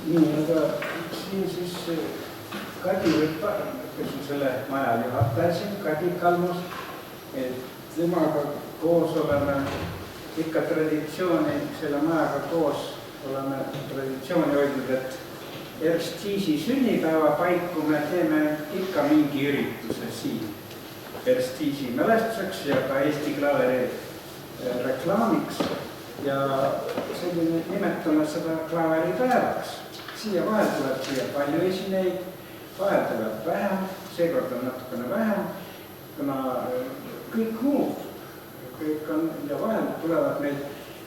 Nii, aga siin siis Kadi Võtta, kes on selle maja juhataja siin, Kadi Kalmus, et temaga koos oleme ikka traditsiooni, selle majaga koos oleme traditsiooni hoidnud, et Erstiisi sünnipäeva paiku me teeme ikka mingi ürituse siin Erstiisi mälestuseks ja ka Eesti Klaveri reklaamiks ja selline nimetame seda klaveripäevaks. Siia vahel tuleb siia palju esineid, vahel tuleb vähem, seekord on natukene vähem, kuna kõik muutub. Kõik on, ja vahel tulevad meil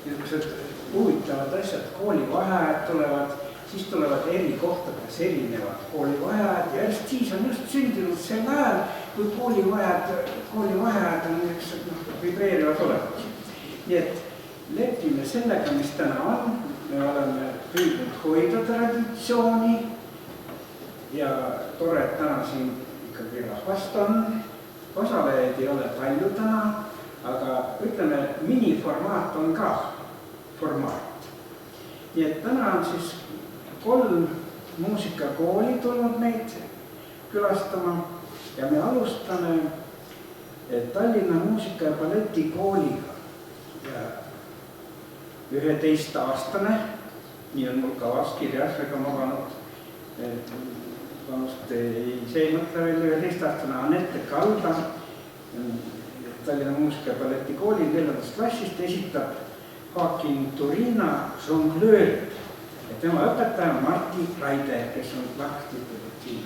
niisugused huvitavad asjad, koolivaheajad tulevad, siis tulevad eri kohtades erinevad koolivaheajad ja siis on just sündinud sel ajal, kui koolivaheajad on vibreerivad olemas. Nii et lepime sellega, mis täna on, me oleme püüdnud hoida traditsiooni ja tore, et täna siin ikkagi rahvast on, osalejaid ei ole palju täna, aga ütleme, miniformaat on ka formaat. Nii et täna on siis 3 muusikakooli tulnud meid külastama ja me alustame Tallinna muusika- ja balletikooliga. Ja 11-aastane, nii on mul kavas kirjas, ega ma vanust see ei mõtle veel 11-aastane Anette Kalda Tallinna muusika- ja balletikooli 4. klassist esitab Joaquin Turina žonglöörid ja tema õpetaja Marti Raide, kes on lahti siin.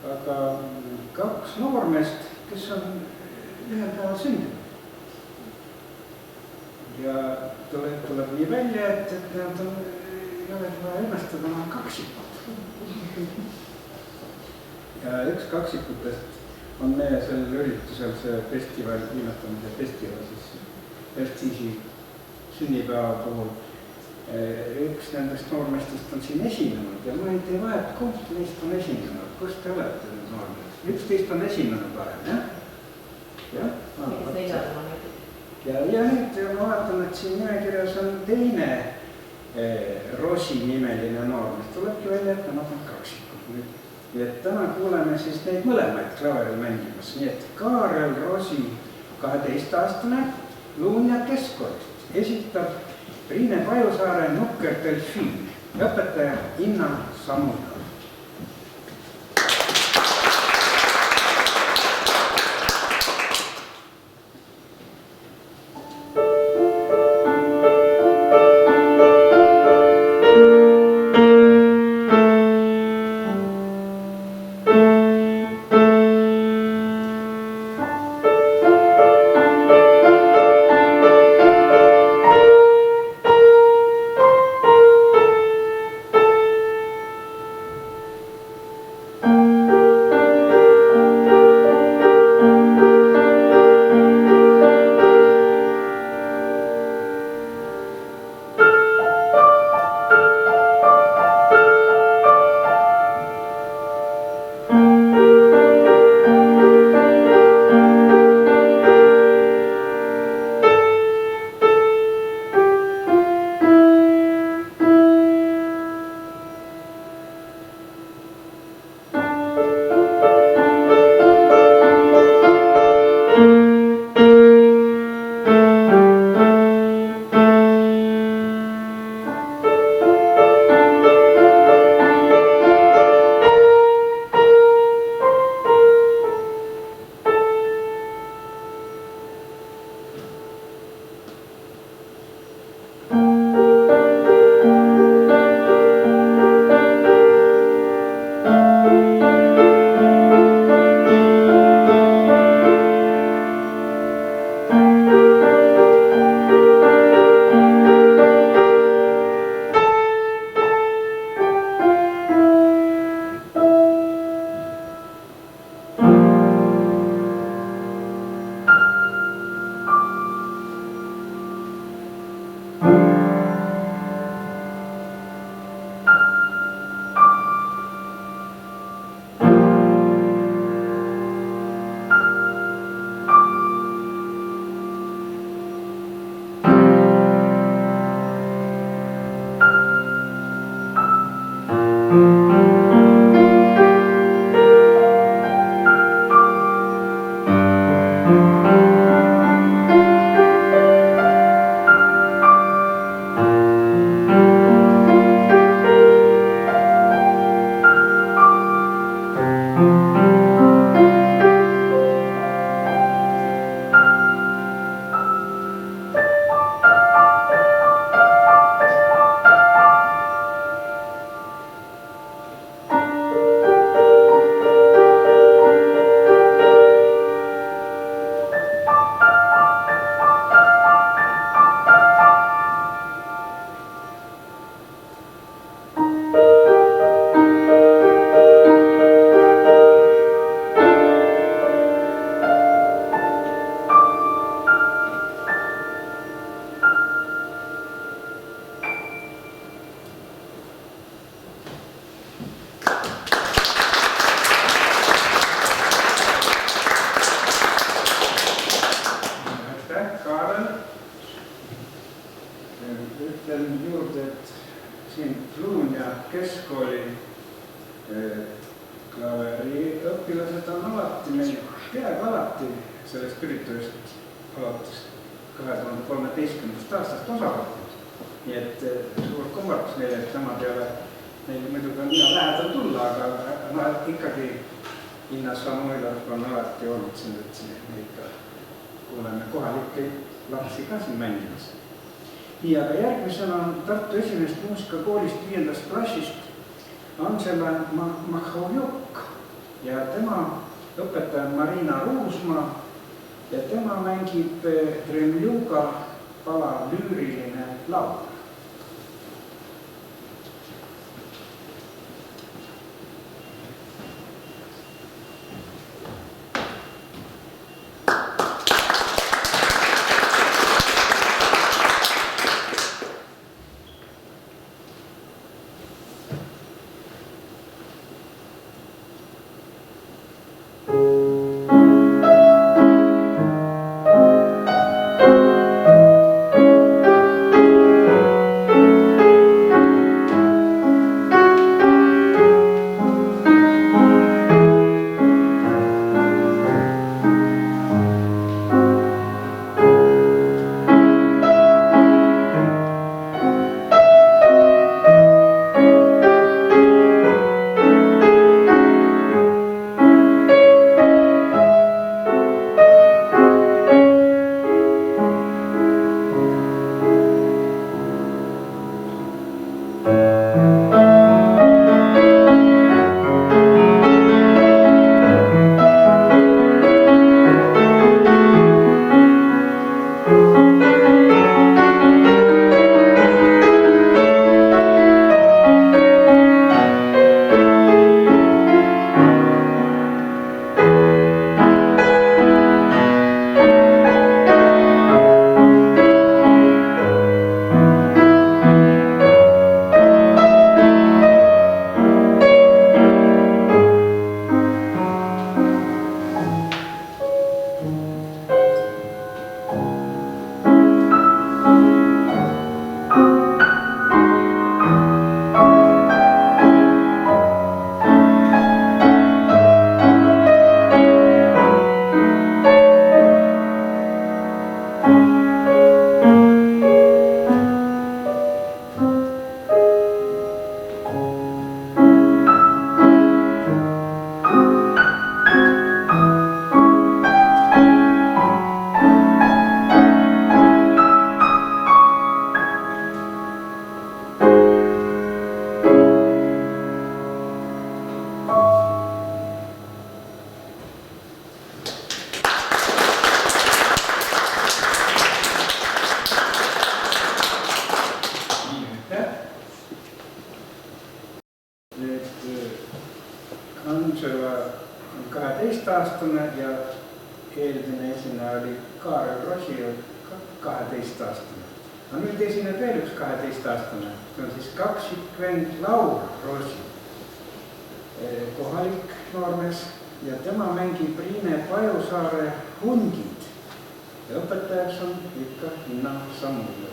Aga 2 noormeest, kes on ühel päeval sündinud. Ja tuleb nii välja, et nad ei ole vaja õnnestada, nad on kaksikud. Ja üks kaksikutest on meie sellel üritusel see festival, niimetamise festival siis Ertsiisi sünnipäeva puhul. Üks nendest noormestest on siin esinenud ja ma ei tee vahet, kumb neist on esinenud, kus te olete need noormest? Üks teist on esinenud varem, jah? Ja nüüd ma vaatan, et siin nimekirjas on teine Rosi nimeline noormest. Tulebki välja, et nemad on kaksikud nüüd. Nii et täna kuuleme siis neid mõlemaid klaveril mängimas. Nii et Kaarel Rosi, 12-aastane Luunja keskkoolist, esitab Riine Pajusaare Nukker delfiin, õpetaja Inna Samuda. Ja järgmisena on Tartu esimest muusikakoolist 5. klassist Ansela Mahhovjuk ja tema õpetaja on Marina Ruusmaa ja tema mängib Tremljuga pala lüüriline laul. 12-aastane ja eelmine esineja oli Kaarel Rosi 12-aastane. No nüüd esineb veel üks 12-aastane, see on siis kaksikvend Laur Rosi, kohalik noormees ja tema mängib Riine Pajusaare Hundid ja õpetajaks on ikka Inna Sammullu.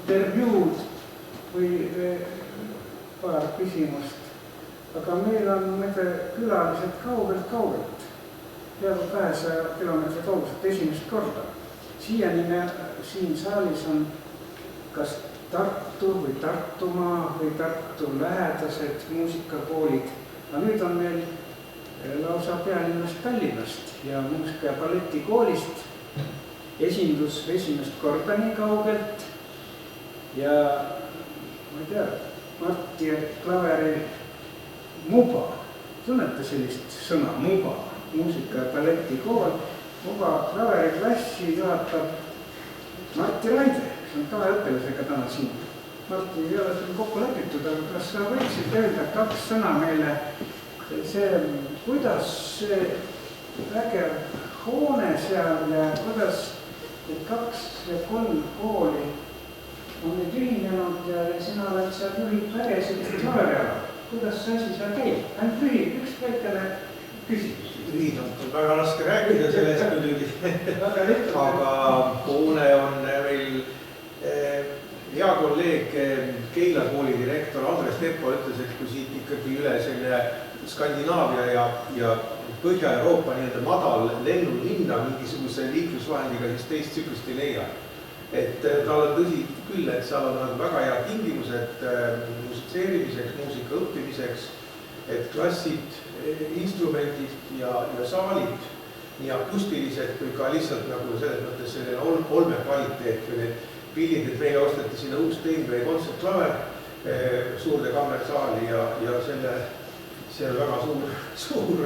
intervjuud või paar küsimust. Aga meil on mõte külalised kaugelt, peaaegu 200 kilomeetri kauguselt esimest korda. Siiani me siin saalis on kas Tartu või Tartumaa või Tartu lähedased muusikakoolid. Aga nüüd on meil lausa pealinnast Tallinnast ja muusika- ja balletikoolist esindus esimest korda nii kaugelt ja ma ei tea, Martti Klaveri Muba, tunnete sellist sõna Muba, muusika- ja balletikool, Muba Klaveri klassi juhatab Martti Raide, kes on ka õpilasega täna siin. Martti, ei ole siin kokku lepitud, aga kas sa võiksid öelda 2 sõna meile see, kuidas see vägev hoone seal ja kuidas need 2 ja 3 kooli on nüüd ühinenud ja sina oled seal juhid vägesid Klaveri ala. Kuidas see asi seal käib? Ainult üks väikene küsimus. Lühidalt on väga raske rääkida sellest muidugi, aga hoone on meil hea kolleeg Keila kooli direktor Andres Teppo ütles, et kui siit ikkagi üle selle Skandinaavia ja Põhja-Euroopa nii-öelda madal lennulinna mingisuguse liiklusvahendiga siis teist tsüklist ei leia. Et tal on tõsi küll, et seal on nagu väga head tingimused musitseerimiseks, muusika õppimiseks, et klassid, instrumendid ja saalid, nii akustilised kui ka lihtsalt nagu selles mõttes selline olme kvaliteet või need pillid, et meile osteti sinna uus Steinway kontsertklaver suurde kammersaali ja see on väga suur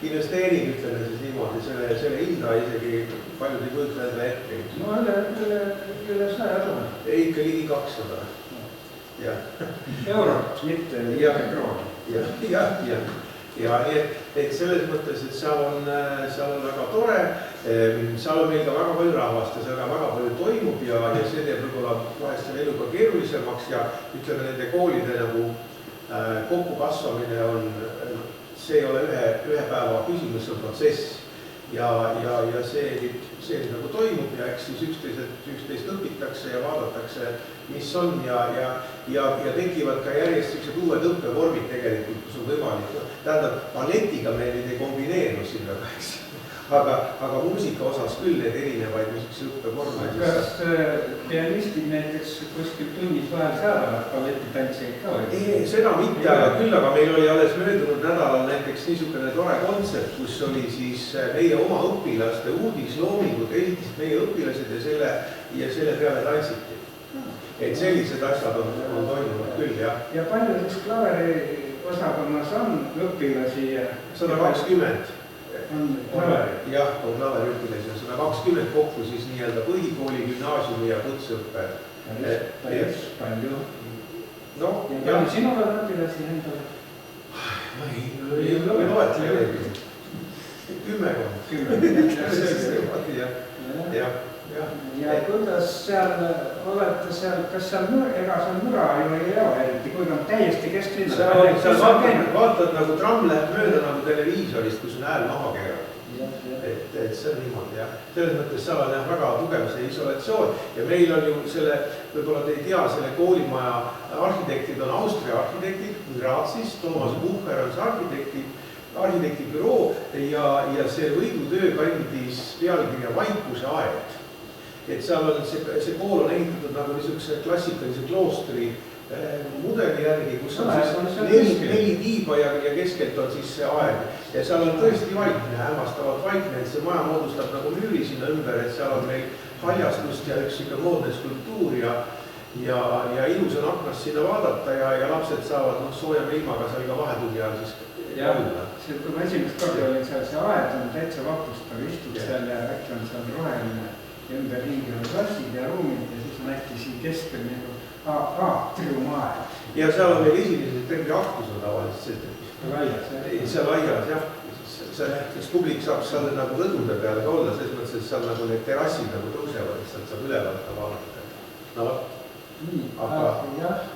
investeering, ütleme siis niimoodi, selle hinda isegi paljud ei kujuta enda ette. No üle 100 euro. Ikka ligi 200. Eurot, mitte krooni. Ja nii, et selles mõttes, et seal on väga tore, seal on meil ka väga palju rahvast ja seal ka väga palju toimub ja see teeb võib-olla vahest selle elu ka keerulisemaks ja ütleme nende koolide nagu kokku kasvamine on, see ei ole ühe päeva küsimus, see on protsess ja see nagu toimub ja eks siis üksteist õpitakse ja vaadatakse, mis on ja tekivad ka järjest sellised uued õppevormid tegelikult, kus on võimalik. Tähendab, balletiga me nüüd ei kombineeru siin väga, eks. Aga muusika osas küll need erinevaid õppevorme. Kas pianistid näiteks kuskil tunnis vahel saadavad balletitantseid ka või? Seda mitte, aga küll, aga meil oli alles möödunud nädalal näiteks niisugune tore kontsert, kus oli siis meie oma õpilaste uudisloomingut, esitasid meie õpilased ja selle peale tantsiti. Et sellised asjad on toimunud küll, jah. Ja palju siis klaveri osakonnas on õpilasi? 120. Jah, on klaverõpilasi on 120 kokku siis nii-öelda põhikooli, gümnaasiumi ja kutseõppe. Palju. No, ja palju sinul on õpilasi endale? Ma ei loetle järgi. 10. Ja kuidas seal olete seal, kas seal ega seal müra ju ei ole eriti, kui on täiesti kesklinnas? Seal vaatad nagu tramm läheb mööda nagu televiisorist, kus on hääl maha keeranud. Et see on niimoodi, jah. Selles mõttes seal on väga tugev see isolatsioon ja meil on ju selle, võib-olla te ei tea, selle koolimaja arhitektid on Austria arhitektid, Graatsist, Toomas Bucher on see arhitektibüroo ja see võidutöö kandis pealkirja Vaikuse aed. Et seal on see kool on ehitatud nagu niisuguse klassikalise kloostri mudeli järgi, kus on siis 4 tiiba ja keskelt on siis see aed. Ja seal on tõesti vaikne, hämmastavalt vaikne, et see maja moodustab nagu müüri sinna ümber, et seal on meil haljastust ja üks ikka moodne skulptuur ja ilus on aknast sinna vaadata ja lapsed saavad soojama ilmaga seal ka vahetunni ajal siis olla. Kui ma esimest korda olin seal, see aed on täitsa vapustav, istud seal ja äkki on seal roheline ümber ringi on klassid ja ruumid ja siis on äkki siin keskel nagu triumaed. Ja seal on meil esimesed terve aktus on tavaliselt. Seal aias, jah. Sest publik saab seal nagu rõdude peale ka olla, selles mõttes, et seal nagu need terassid nagu tõusevad, et sealt saab ülevalt ka vaadata. No vot. Aga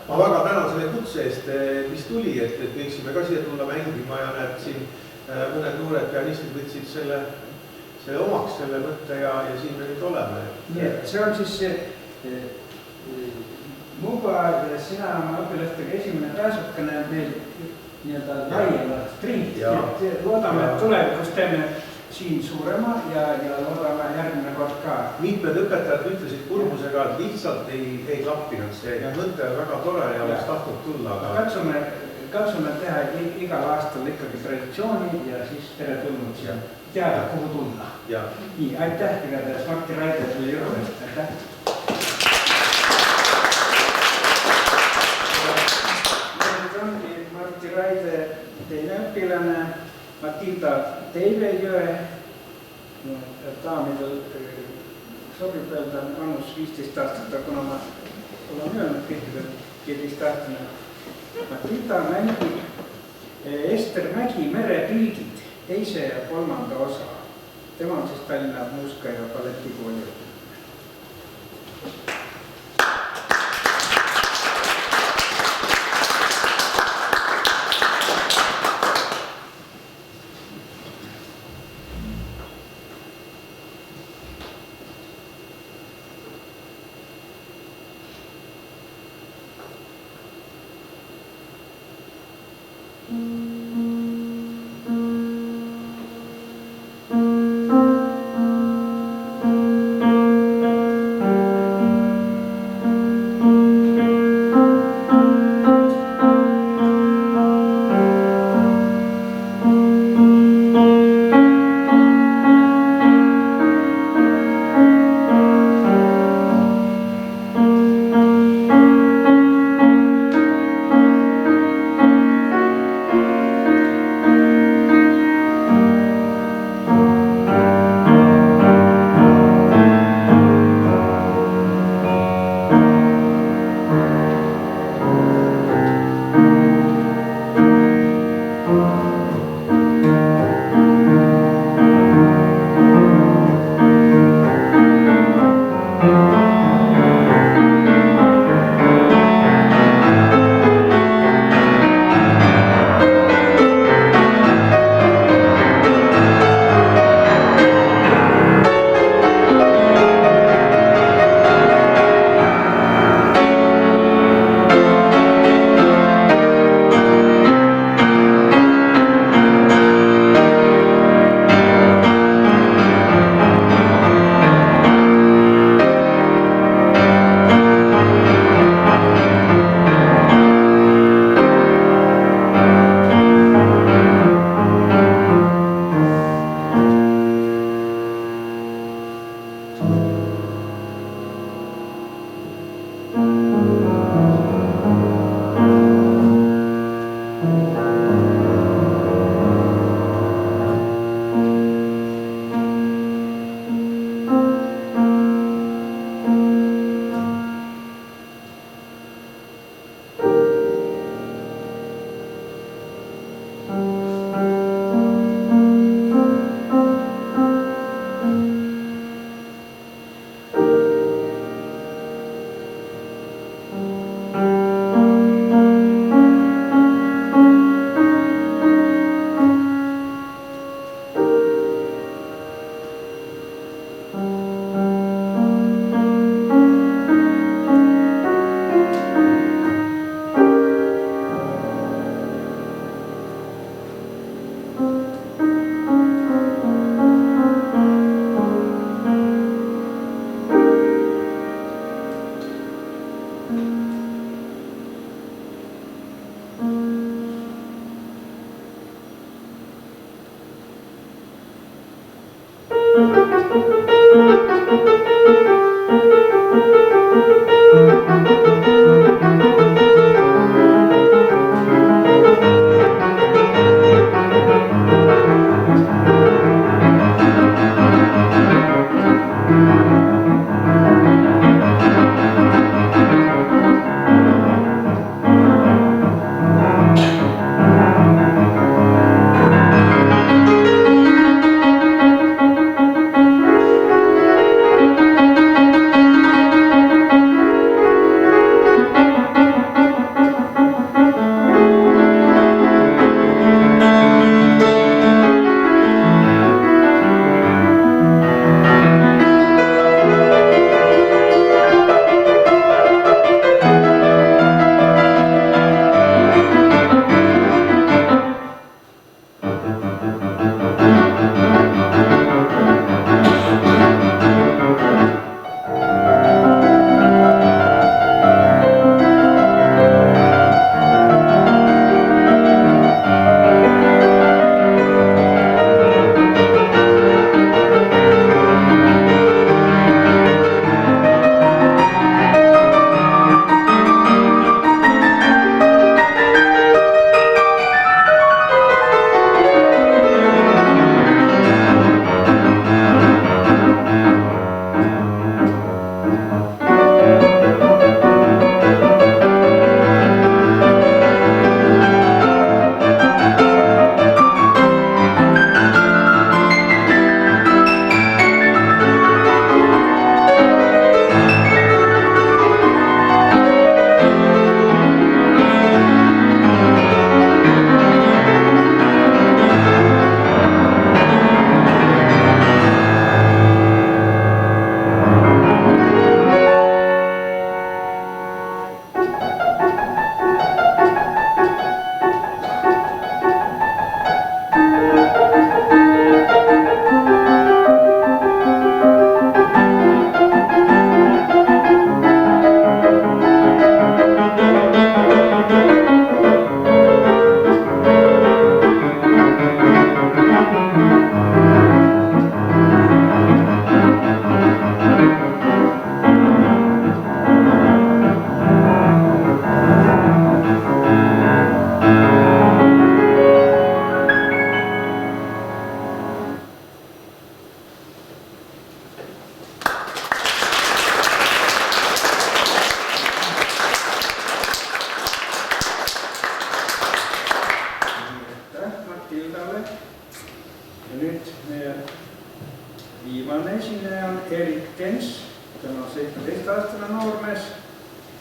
ma väga tänan selle kutse eest, mis tuli, et võiksime ka siia tulla mängima ja näed siin mõned noored pianistid võtsid selle omaks, selle mõtte ja siin me nüüd oleme. See on siis Muba ja sina oma õpilastega esimene pääsukene meil nii-öelda laiemalt ringi. Loodame, et tulevikus teeme siin suurema ja loodame järgmine kord ka. Mitmed õpetajad ütlesid kurbusega, et lihtsalt ei klappinud see. Mõte on väga tore ja oleks tahtnud tulla. Katsume teha igal aastal ikkagi traditsiooni ja siis tere tulnud ja teada, kuhu tulla. Nii, aitäh igatahes Martti Raide selle juurde. Aitäh! Martti Raide, teine õpilane, Matilda Teivejõe, daamidel sobib öelda vanus 15 aastat, kuna ma olen öelnud kõikidel 15 aastane. Matilda mängib Ester Mägi Merepildid, 2. ja 3. osa. Tema on siis Tallinna muusika- ja balletikooli.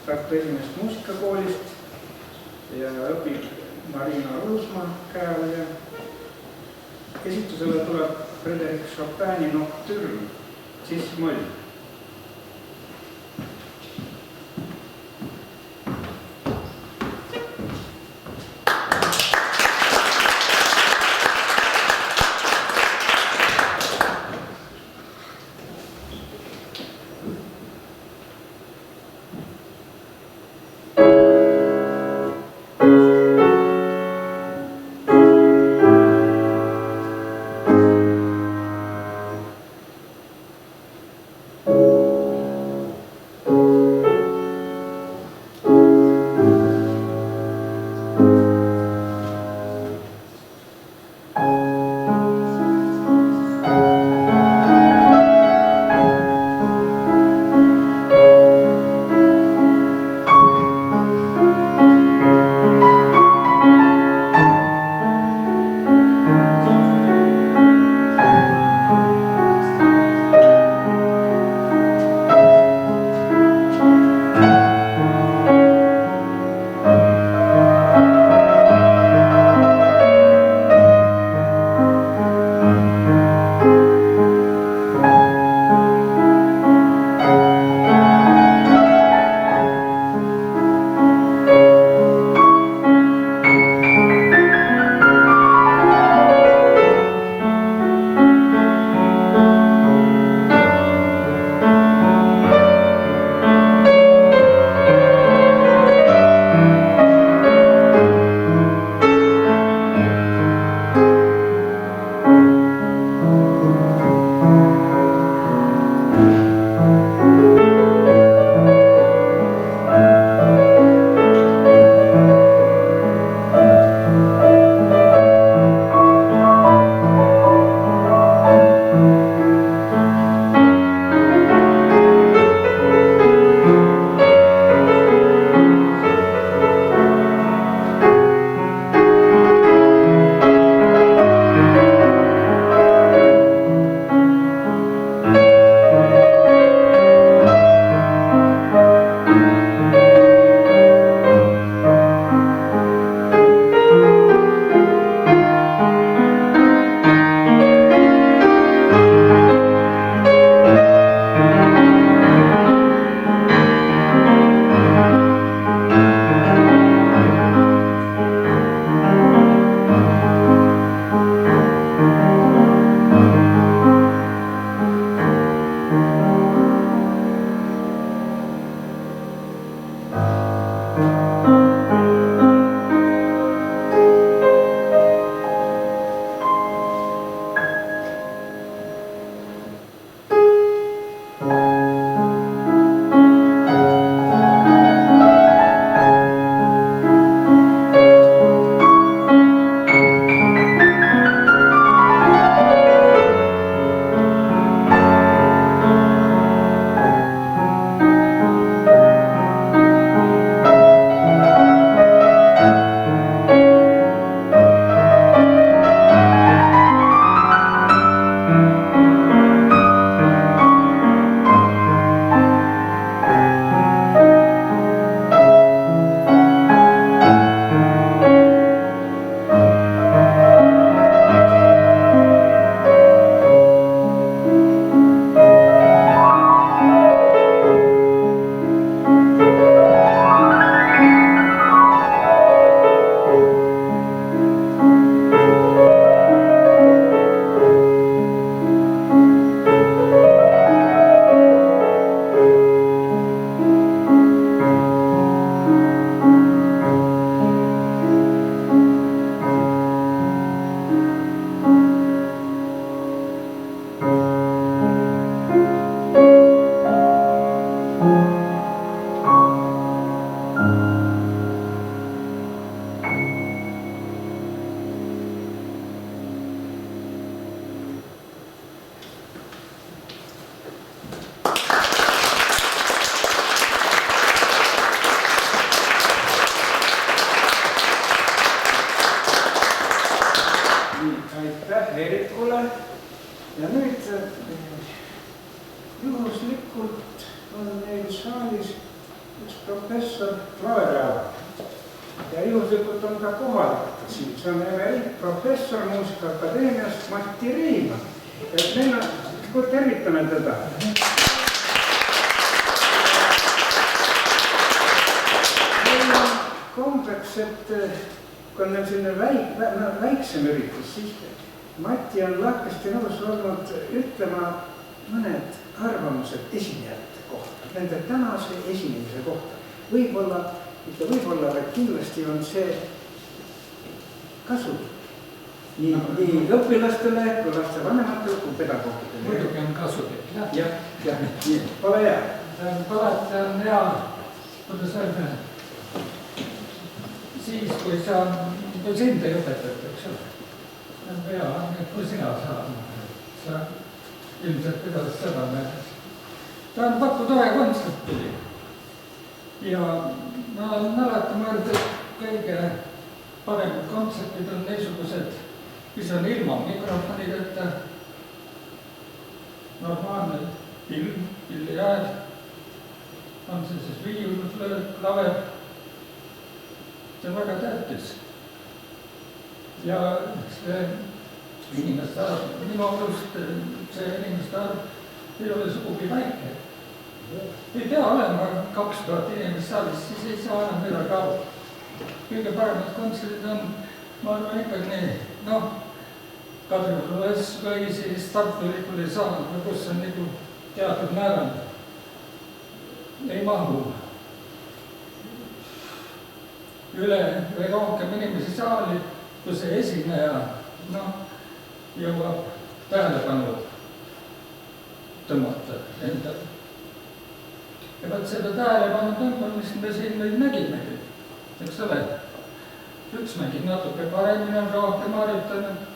Tartu esimesest muusikakoolist ja õpib Marina Ruusmaa käe all ja esitusele tuleb Frédéric Chopini Nocturne, cis-moll. Matti Reimann. Meil on, tervitame teda. Meil on kombeks, et kui on selline väiksem üritus, siis Mati on lahkesti nõus olnud ütlema mõned arvamused esinejate kohta, nende tänase esinemise kohta. Võib-olla, mitte võib-olla, vaid kindlasti on see kasulik. Nii õpilastele, kui laste vanematele, kui pedagoogidele. Muidugi on kasulik, jah. Jah, nii, ole hea. Alati on hea, kuidas öelda, siis kui sind ei õpetata, eks ole. On hea, kui sina saad. Sa ilmselt pidas seda meeles. Ta on pakkuda ühe kontserti. Ja ma olen alati mõelnud, et kõige paremad kontsertid on niisugused, mis on ilma mikrofonideta, normaalne film, pilliaed, on see siis viiul, klaver. See on väga tähtis. Ja see inimeste arv, minu arust see inimeste arv ei ole sugugi väike. Ei pea olema 2000 inimest saalis, siis ei saa enam midagi aru. Kõige paremad kontserdid on, ma arvan ikkagi nii, Kadriorus või siis Tartu Ülikooli saanud, kus on nagu teatud määral ei mahu üle või rohkem inimesi saali, kus see esineja jõuab tähelepanu tõmmata endale. Ja vaat seda tähelepanu tõmbamist me siin nüüd nägimegi, eks ole. Üks mängib natuke paremini, on rohkem harjutanud,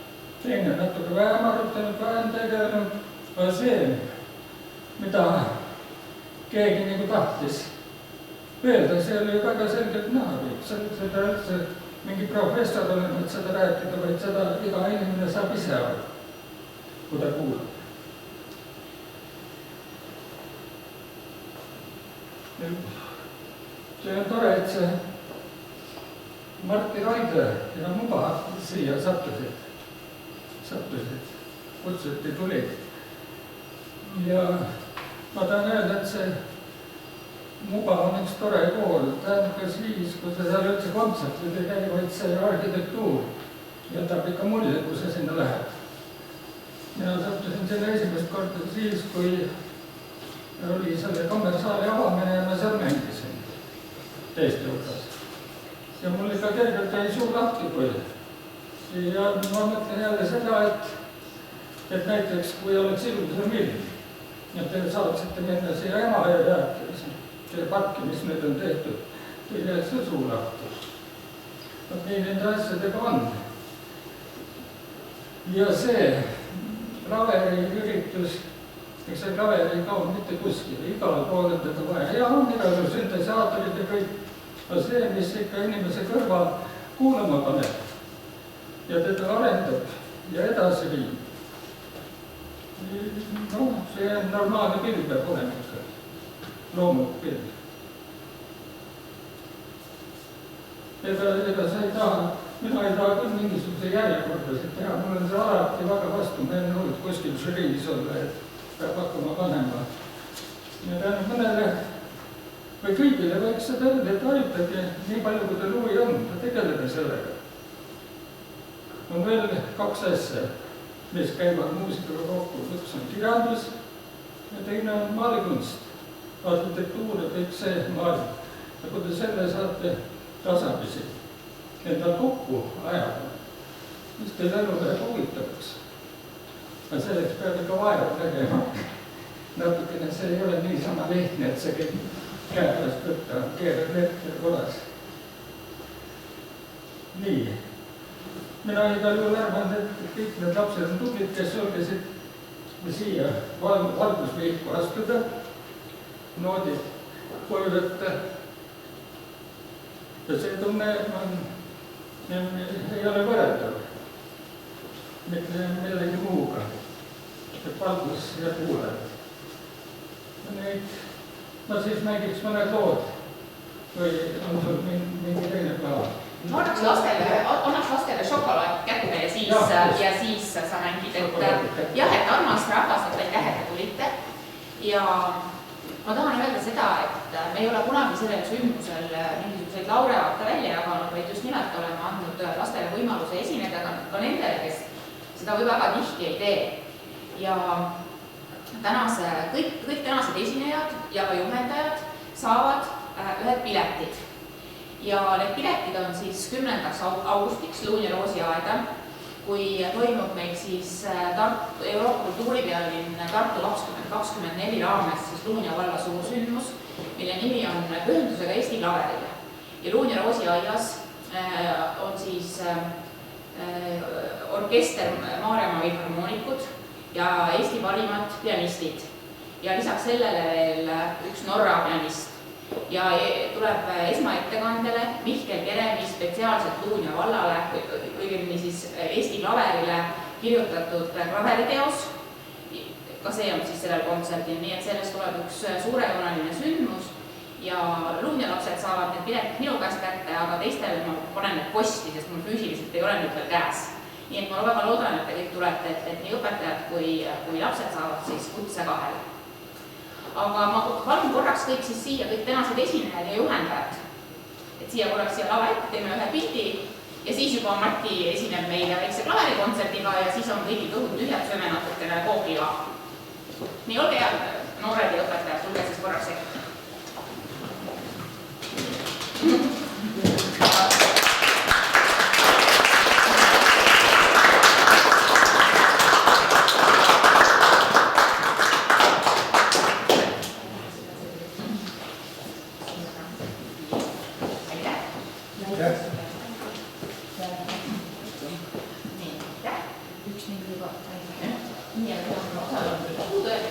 teine natuke vähem harjutanud, vähem tegelenud, aga see, mida keegi nagu tahtis öelda, see oli väga selgelt näha kõik. Seda üldse mingi professor olema, et seda rääkida, vaid seda iga inimene saab ise aru, kui ta kuulab. See on tore, et see Martti Raidla ja Muba siia sattusid, kutsuti tulid. Ja ma tahan öelda, et see Muba on üks tore kool, tähendab ka siis, kui see seal üldse kontseptid ei käi, vaid see arhitektuur jätab ikka mulje, kui see sinna läheb. Mina sattusin selle esimest korda siis, kui oli selle kammersaali avamine ja ma seal mängisin teiste hulgas. ja mul ikka kergelt jäi suu lahti, ja ma mõtlen jälle seda, et näiteks kui oleks ilusam ilm, ja te saaksite minna siia Emajõe jääki, see parki, mis nüüd on tehtud, teil jääks see suu lahti. Nii nende asjadega on. Ja see Klaveri üritus, eks see Klaver ei kao mitte kuskile, igal pool on teda vaja. Ja on igal süntesaatorid ja kõik, aga see, mis ikka inimese kõrva kuulama paneb ja teda arendab ja edasi viib. No, see normaalne pild peab olema ikka, loomulik pild. Ega sa ei taha, mina ei taha küll mingisuguse järjekordasid teha, mul on see alati väga vastu, meil on olnud kuskil žüriis olla, et peab hakkama panema. Ja tänu mõnele või kõigile võiks seda öelda, et ajutage nii palju, kui teil huvi on, tegeleda sellega. On veel 2 asja, mis käivad muusikaga kokku, üks on kirjandus ja teine on maalikunst, arhitektuur ja kõik see maailm. Ja kui te selle saate tasapisi endal kokku ajada, siis teil elu läheb huvitavaks. Ja selleks peab ikka vaeva tegema. Natukene see ei ole niisama lihtne, et see kõik käe pärast võtta, keerad lehte kolas. Nii. Mina igal juhul arvan, et kõik need lapsed on tublid, kes julgesid siia valgusvihku astuda, noodid koju võtta. Ja see tunne ei ole võrreldav mitte millegi muuga, see valgus ja kuuled. Ma siis mängiks mõned lood või on sul mingi teine plaan? Ma annaks lastele šokolaad kätte ja siis sa mängid, et jah, et armas rahvas, et aitäh, et te tulite. Ja ma tahan öelda seda, et me ei ole kunagi sellel sündmusel mingisuguseid laureaate välja jaganud, vaid just nimelt oleme andnud lastele võimaluse esineda ka nendele, kes seda või väga tihti ei tee. Ja kõik tänased esinejad ja ka juhendajad saavad ühed piletid. Ja need piletid on siis 10. augustiks Luunja Roosiaeda, kui toimub meil siis Euroopa kultuuripealinn Tartu 2024 raames siis Luunja valla suursündmus, mille nimi on Pühendusega Eesti Klaverile. Ja Luunja Roosiaias on siis orkester Maarjamaa Filharmoonikud ja Eesti parimad pianistid. Ja lisaks sellele veel üks Norra pianist. Ja tuleb esmaettekandele Mihkel Keremi spetsiaalselt Luunja vallale, õigemini siis Eesti Klaverile kirjutatud klaveriteos. Ka see on siis sellel kontserdil, nii et sellest tuleb üks suurejooneline sündmus ja Luunja lapsed saavad need piletid minu käest kätte, aga teistele ma panen need posti, sest mul füüsiliselt ei ole nüüd veel käes. Nii et ma väga loodan, et te kõik tulete, et nii õpetajad kui lapsed saavad siis kutse kahele. Aga ma palun korraks kõik siis siia, kõik tänased esinejad ja juhendajad. Et siia korraks siia lava ette teeme ühe pildi ja siis juba Mati esineb meile väikse klaverikontserdiga ja siis on kõigil kõhud tühjad, sööme natukene koogliga. Nii olge ja noored ja õpetajad, tulge siis korraks ette.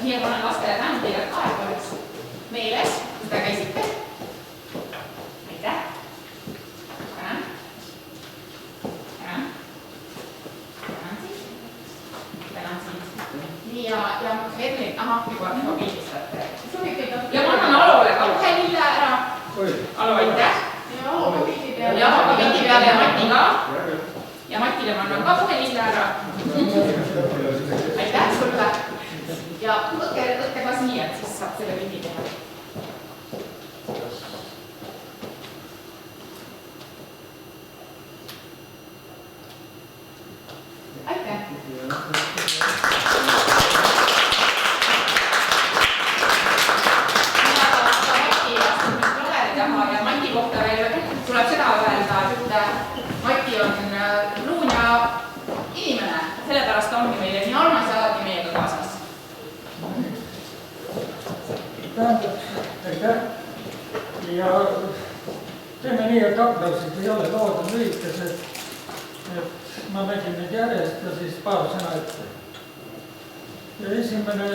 Nii et olen lastele tänu teile kaevalis meeles, kus te käisite. Aitäh. Tänan. Tänan. Tänan siis. Tänan siis. Nii ja Edlin, juba pildistate. Ja ma annan Alole ka kohe lille ära. Alo, aitäh. Ja Alo pildi peale ja Mati ka. Ja Matile ma annan ka kohe lille ära. Aitäh sulle. Ja võtke ka siia, et siis saab selle pildi teha. Aitäh! Ja Mati astub nüüd klaveri taha ja Mati kohta veel tuleb seda öelda, ja teeme nii, et aplausid ei ole loodud lühikesed, et ma mängin neid järjest ja siis paar sõna ette. Ja esimene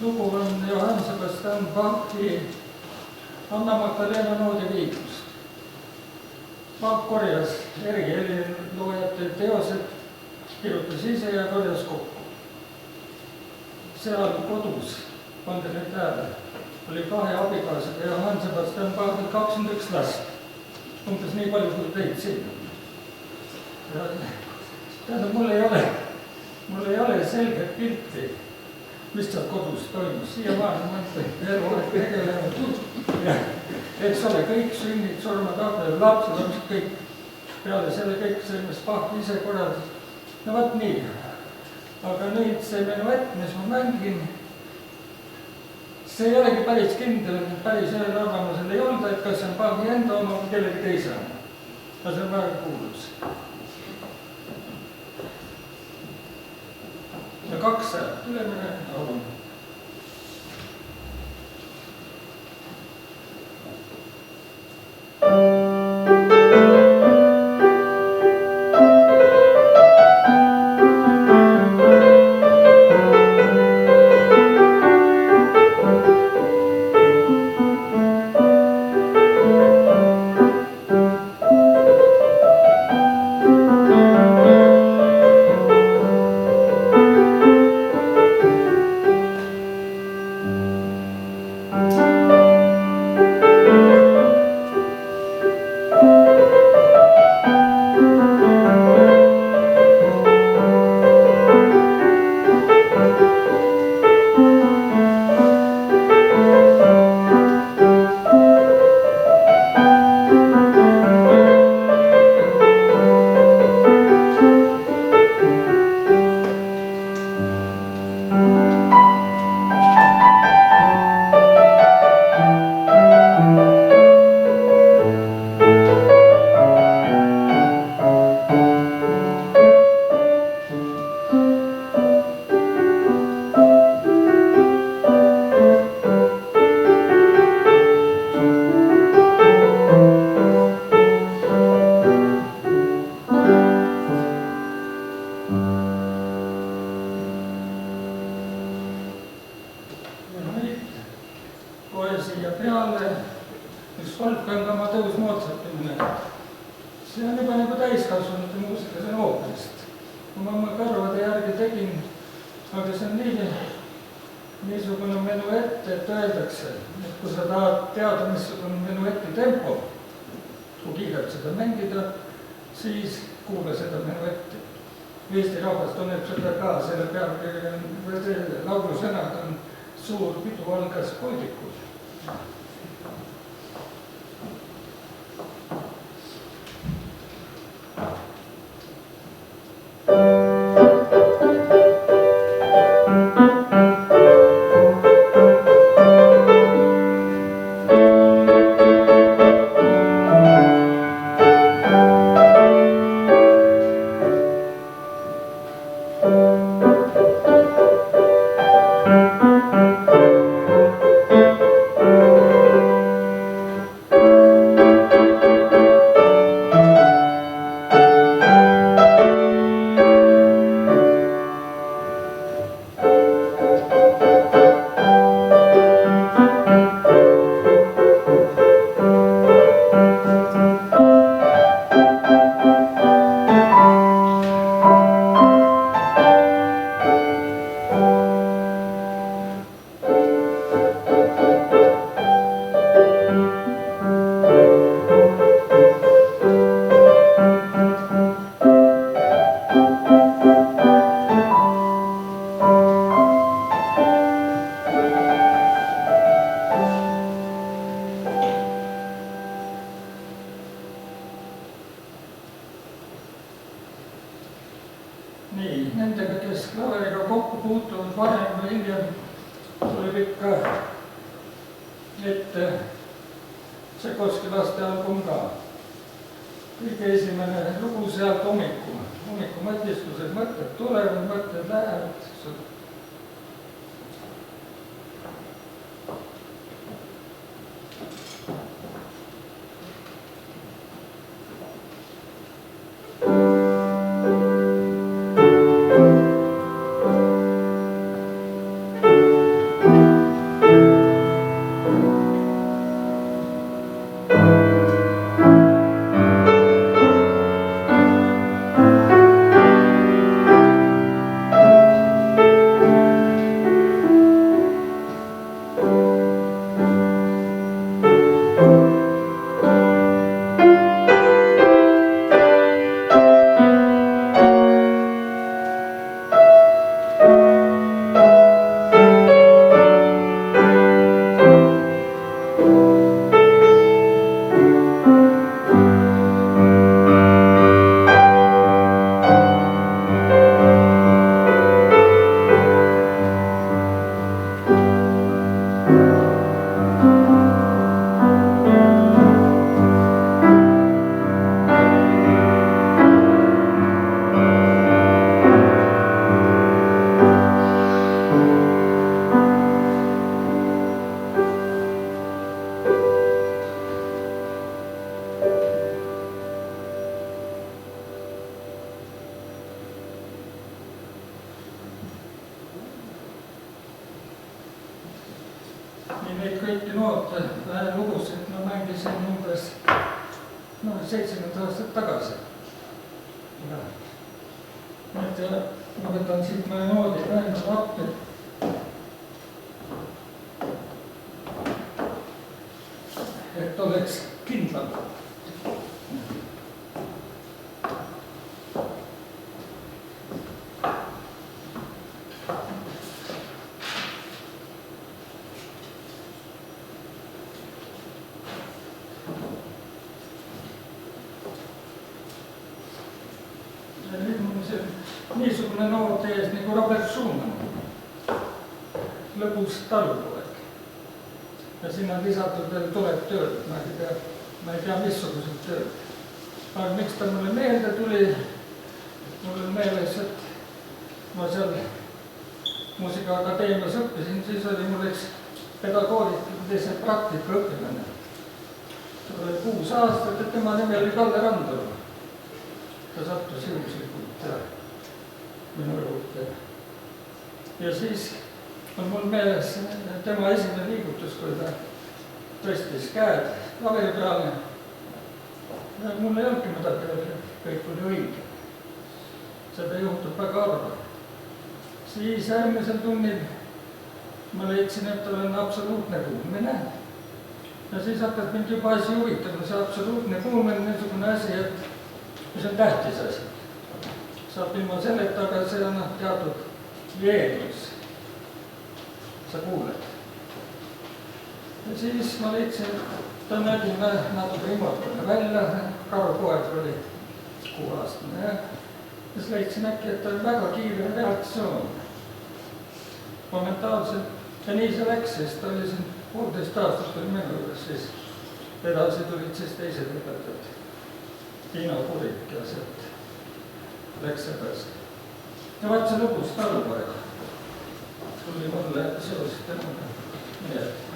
lugu on Johann Sebastian Bachi Anna Magdalena noodi viiklust. Bach korjas eri heliloojate teosed, kirjutas ise ja korjas kokku. Seal kodus, pande nüüd tähele, oli 2 abikaasaga Johann Sebastian Bachil 21 last, umbes nii palju kui teid siin. Tähendab, mul ei ole selget pilti, mis seal kodus toimus. Siiamaani ma eluaeg tegelenud. Eks ole, kõik sünnid, surmad, abel, lapsed, kõik. Peale selle kõik see, mis Bach ise korraldas. No võt nii. Aga nüüd see menuett, mis ma mängin, see ei olegi päris kindel, päris ühel arvamusel ei olnud, et kas see on Bachi enda oma või kellegi teise oma. Aga see on väga kuulus. Ja 2 häält, ülemine oleme. neid kõiki noote lugusid ma mängisin umbes 70 aastat tagasi. Et ma võtan siit mõne noodi praegu appi. Et oleks kindlam. Niisugune nood ees nagu Robert Schumann, lõbus talupoeg. Ja sinna lisatud veel tuleb tööd, ma ei tea missugused tööd. Aga miks ta mulle meelde tuli? Mul on meeles, et ma seal Muusikaakadeemias õppisin, siis oli mul üks pedagoogilise praktika õpilane. Ta oli 6 aastat, et tema nimi oli Kalle Randalu. Ta sattus juhuslikult minu juurde. Ja siis on mul meeles tema esimene liigutus, kui ta tõstis käed klaveri peale. Mul ei olnudki midagi öelda, kõik oli õige. Seda juhtub väga harva. Siis järgmisel tunnil ma leidsin, et olen absoluutne kuulmine. Ja siis hakkas mind juba asi huvitama, see absoluutne kuulmine on niisugune asi, et mis on tähtis asi. Saab ilma selleta, aga see on teatud veenus. Sa kuuled. Ja siis ma leidsin, et ta nägi natuke imatune välja, karupoeg oli 6-aastane. Ja siis leidsin äkki, et ta oli väga kiire reaktsioon. Momentaalselt. Ja nii see läks, siis ta oli siin 1,5 aastat oli minu juures, siis edasi tulid siis teised õpetajad. Tiina Kurik ja sealt läks edasi. Ja vaat see lõbus talupoeg tuli mulle seoses temaga meelde.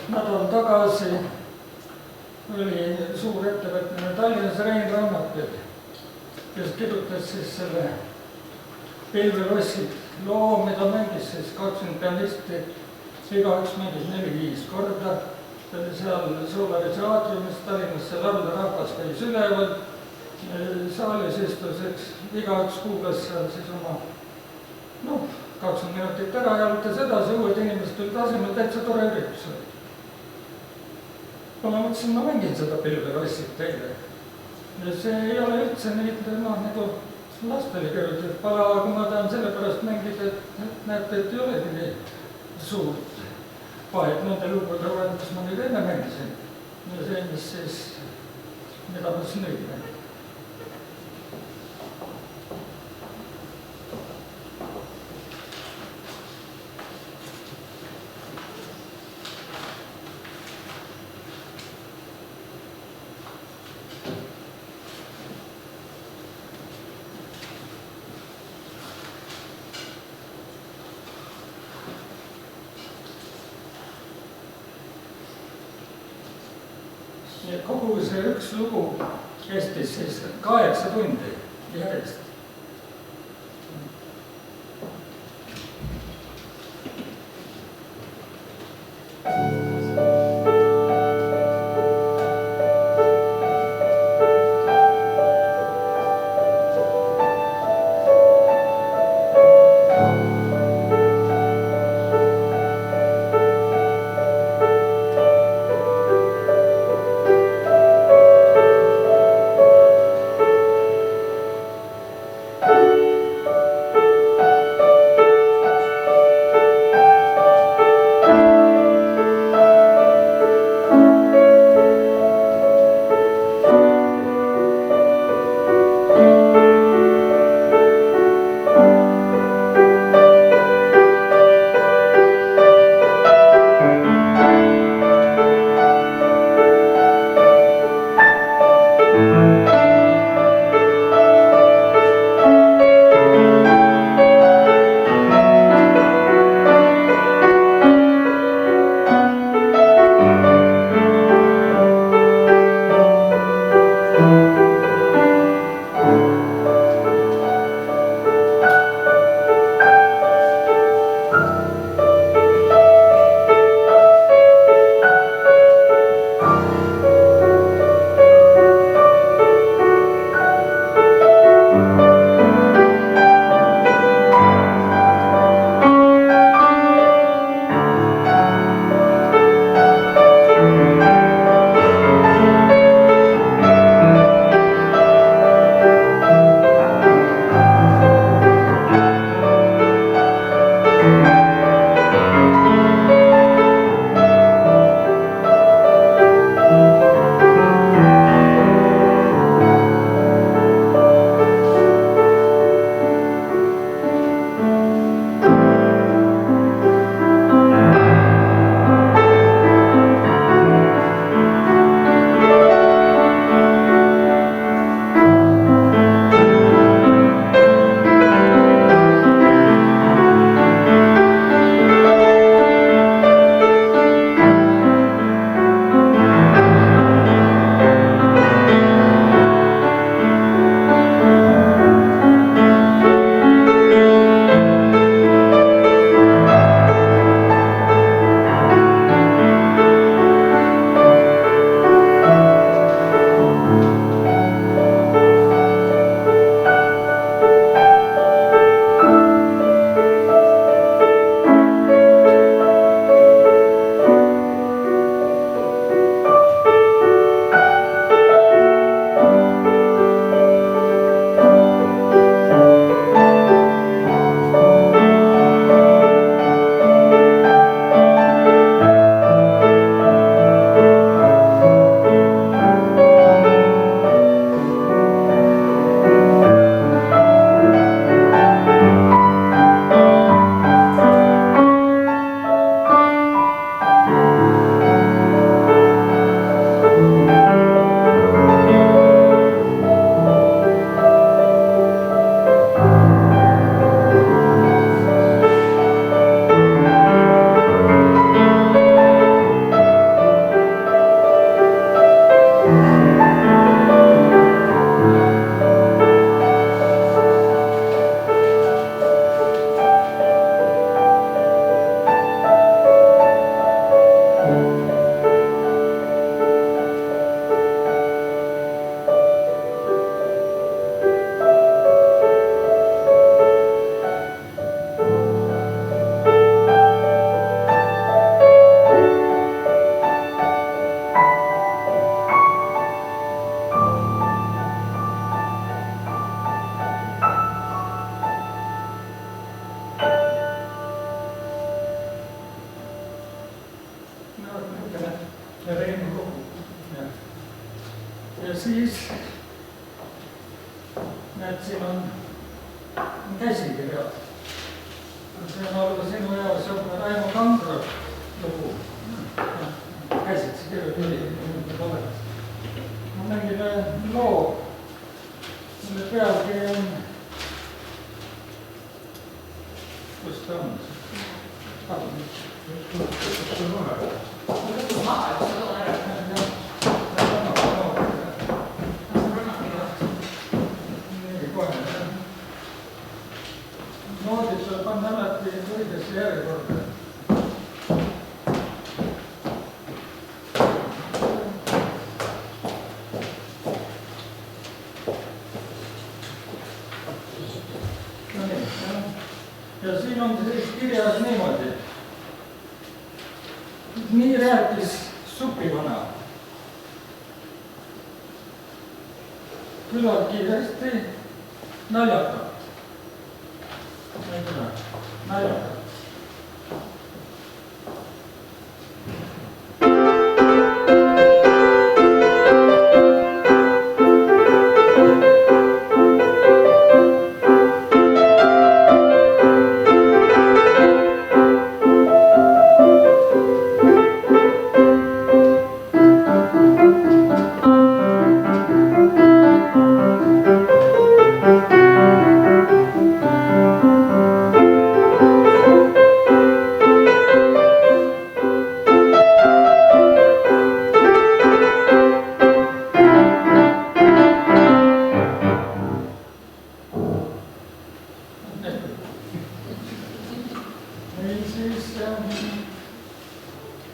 Nädal tagasi oli suur ettevõtmine Tallinnas Rein Rannapill, kes kirjutas siis selle Pilvelossi loo, mida mängis siis 20 pianisti, igaüks mängis 4-5 korda. See oli seal Solarise aatriumis Tallinnas, seal all rahvas käis üleval, saalis istus, igaüks kuulas seal siis oma 20 minutit ära jalutas edasi, uued inimesed tulid asemel, täitsa tore üritus oli. Ma mõtlesin, ma mängin seda Pilvelossit teile. Ja see ei ole üldse neid, nagu lastele kirjutatud pala, kui ma tahan selle pärast mängida, et näete, et ei olegi nii suurt vahet nende lugude vahel, mis ma nüüd enne mängisin. Ja see, mis siis, mida ma siis nüüd mängin. Ja kogu see üks lugu kestis siis 8 tundi järjest. Ja siis näed, siin on käsikirjad. See on olla sinu jaoks on Raimo Kangro lugu. Käsitsi kirjutada olemas. Ma nägin loo, mille pealkiri on, kus ta on? Võttu maha, üks toon ära. kirjas niimoodi. Nii rääkis supivana. Küllaltki hästi naljakalt. Naljakalt.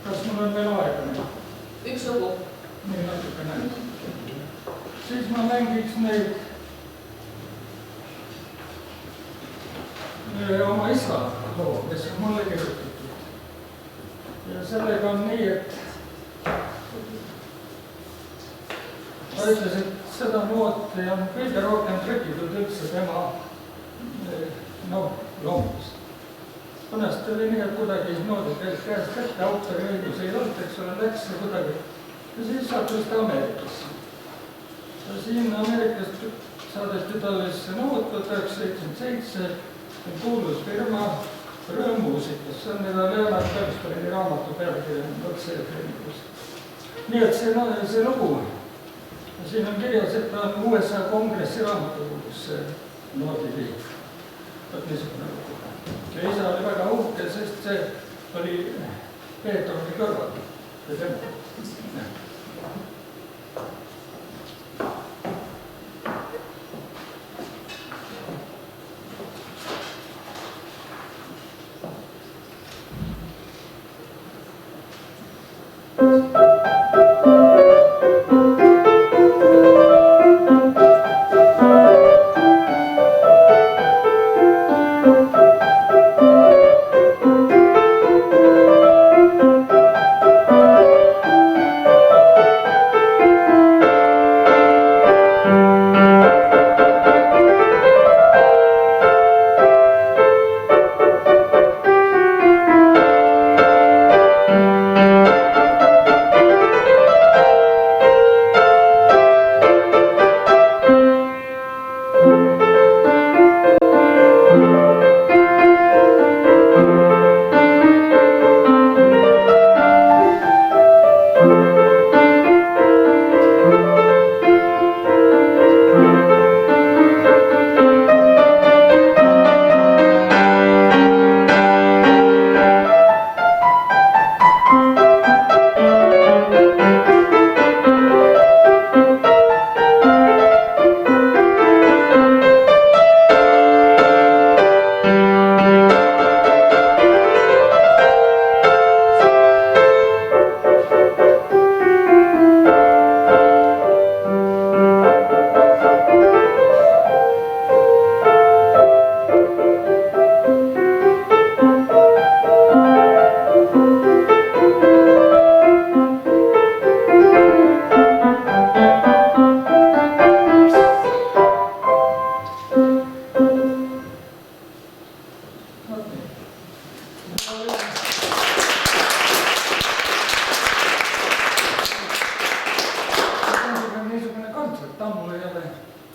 Kas mul on veel aega nüüd? Üks lugu. Nii natukene. Siis ma mängiks neid oma isa loo, kes on mulle kirjutatud. Ja sellega on nii, et ta ütles, et seda nooti on kõige rohkem trükitud üldse tema loomist. Mõnest oli nii, et kuidagi noodid käis käest kätte, autori õigus ei olnud, eks ole, läks ja kuidagi. Ja siis sattus ta Ameerikasse. Ja siin Ameerikast saadeti talle noot 1977, kuulus firma Rõõmuusikas. See on mida Leonard Bernsteini raamatu pealkirjanud otse filmikus. Nii et see lugu, siin on kirjas, et ta on USA kongressi raamatukogus noodi liik. Võt niisugune lugu. Ja isa oli väga uhke, sest see oli Peetrovi kõrval ja tema.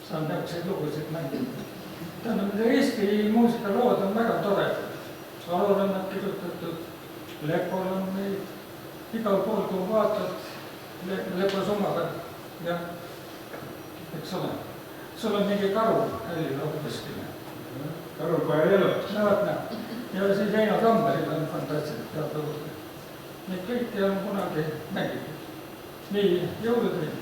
saan täpseid lugusid mängida. Tähendab, Eesti muusikalood on väga toredad. Salol on nad kirjutatud, Lepol on neid, igal pool, kui vaatad, Lepo summaga, jah, eks ole. Sul on mingi karu hälilaud kuskile. Karupoja elud. Ja siis Eino Tammeril on fantastilised teadluud. Neid kõiki on kunagi mängitud. Nii, jõulutöid.